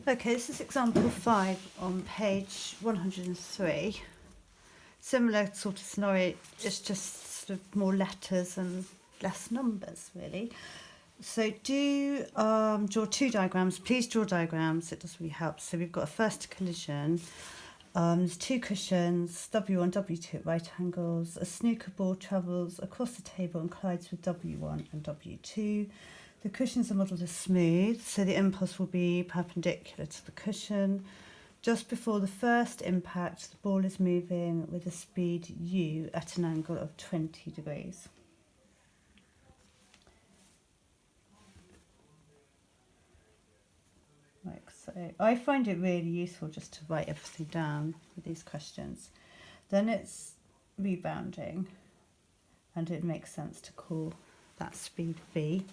Okay, this is example 5 on page 103. Similar sort of scenario, it's just sort of more letters and less numbers, really. So do draw two diagrams. Please draw diagrams, it does really help. So we've got a first collision. There's two cushions, W1, W2 at right angles. A snooker ball travels across the table and collides with W1 and W2. The cushions are modelled as smooth, so the impulse will be perpendicular to the cushion. Just before the first impact, the ball is moving with a speed u at an angle of 20 degrees. Like so. I find it really useful just to write everything down with these questions. Then it's rebounding, and it makes sense to call that speed v.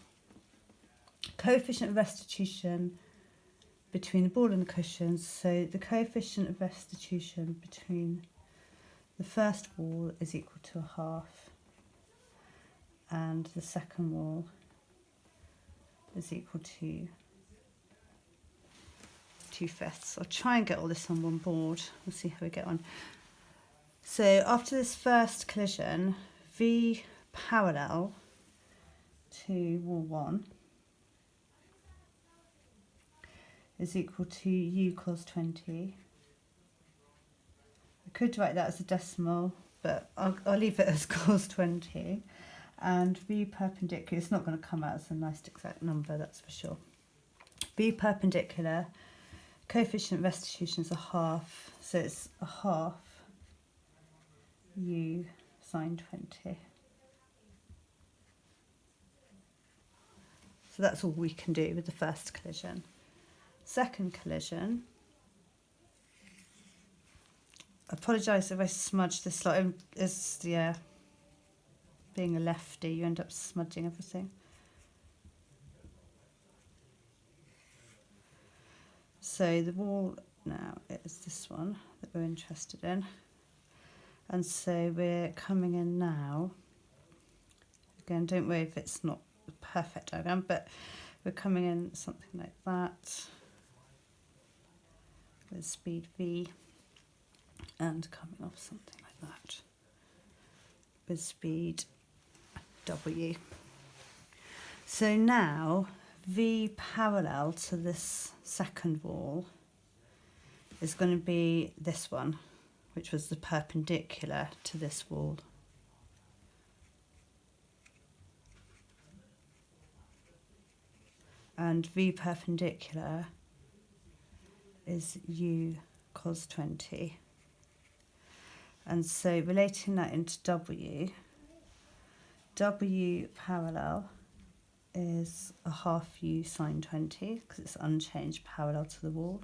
Coefficient of restitution between the ball and the cushions. So the coefficient of restitution between the first wall is equal to a half, and the second wall is equal to 2/5. I'll try and get all this on one board. We'll see how we get on. So after this first collision, V parallel to wall 1 is equal to u cos 20. I could write that as a decimal, but I'll leave it as cos 20. And V perpendicular, it's not going to come out as a nice exact number, that's for sure. V perpendicular, coefficient of restitution is a half, so it's a half u sine 20. So that's all we can do with the first collision. Second collision, I apologise if I smudged this slide. It's, yeah, being a lefty, you end up smudging everything. So the wall now is this one that we're interested in. And so we're coming in now. Again, don't worry if it's not a perfect diagram, but we're coming in something like that with speed v, and coming off something like that with speed w. So now v parallel to this second wall is going to be this one, which was the perpendicular to this wall. And v perpendicular is u cos 20. And so relating that into w, w parallel is a half u sine 20 because it's unchanged parallel to the wall.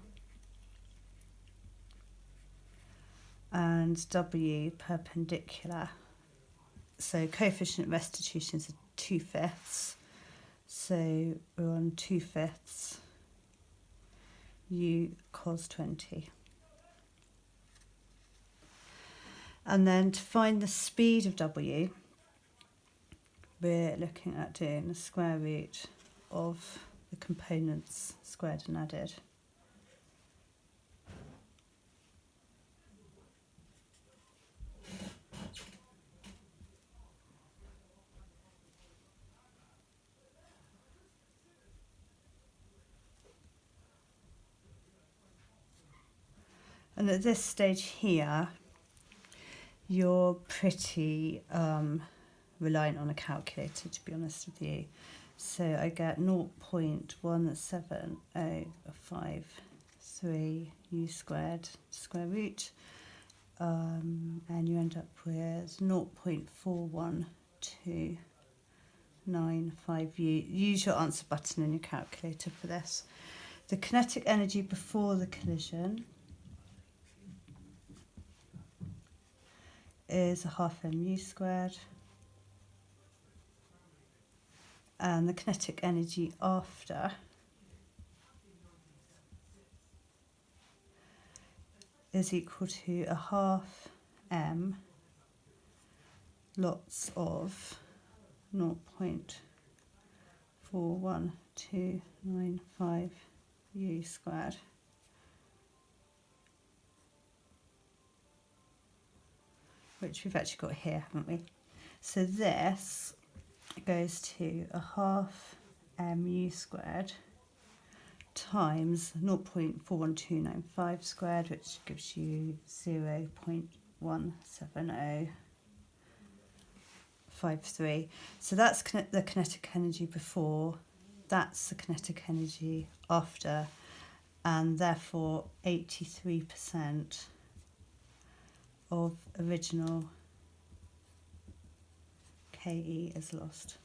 And w perpendicular, so coefficient of restitution is 2/5, so we're on 2/5 u cos 20. And then to find the speed of w, we're looking at doing the square root of the components squared and added. And at this stage here, you're pretty reliant on a calculator, to be honest with you. So I get 0.17053 u squared square root, and you end up with 0.41295 u. Use your answer button in your calculator for this. The kinetic energy before the collision is a half mu squared, and the kinetic energy after is equal to a half m lots of 0.41295 u squared. Which we've actually got here, haven't we? So this goes to a half mu squared times 0.41295 squared, which gives you 0.17053. So that's the kinetic energy before, that's the kinetic energy after, and therefore 83% of original KE is lost.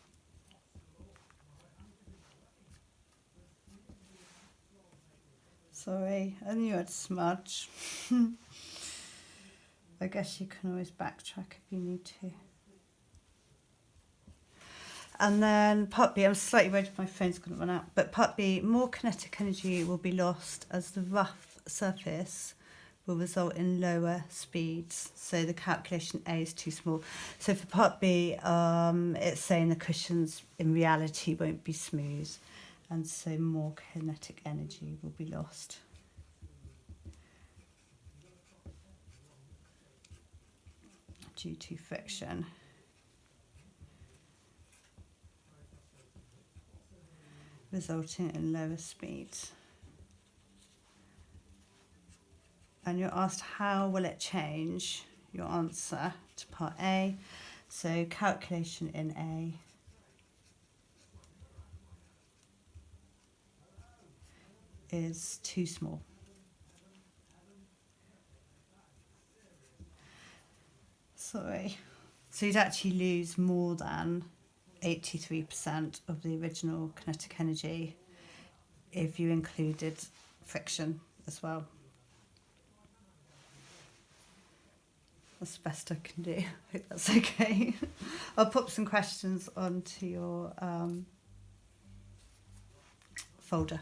Sorry, I knew I'd smudge. I guess you can always backtrack if you need to. And then part B, I'm slightly worried if my phone's going to run out, but part B, more kinetic energy will be lost as the rough surface will result in lower speeds. So the calculation A is too small. So for part B, it's saying the cushions in reality won't be smooth, and so more kinetic energy will be lost. Due to friction. Resulting in lower speeds. And you're asked how will it change your answer to part A. So calculation in A is too small. Sorry. So you'd actually lose more than 83% of the original kinetic energy if you included friction as well. That's the best I can do. I hope that's okay. I'll pop some questions onto your folder.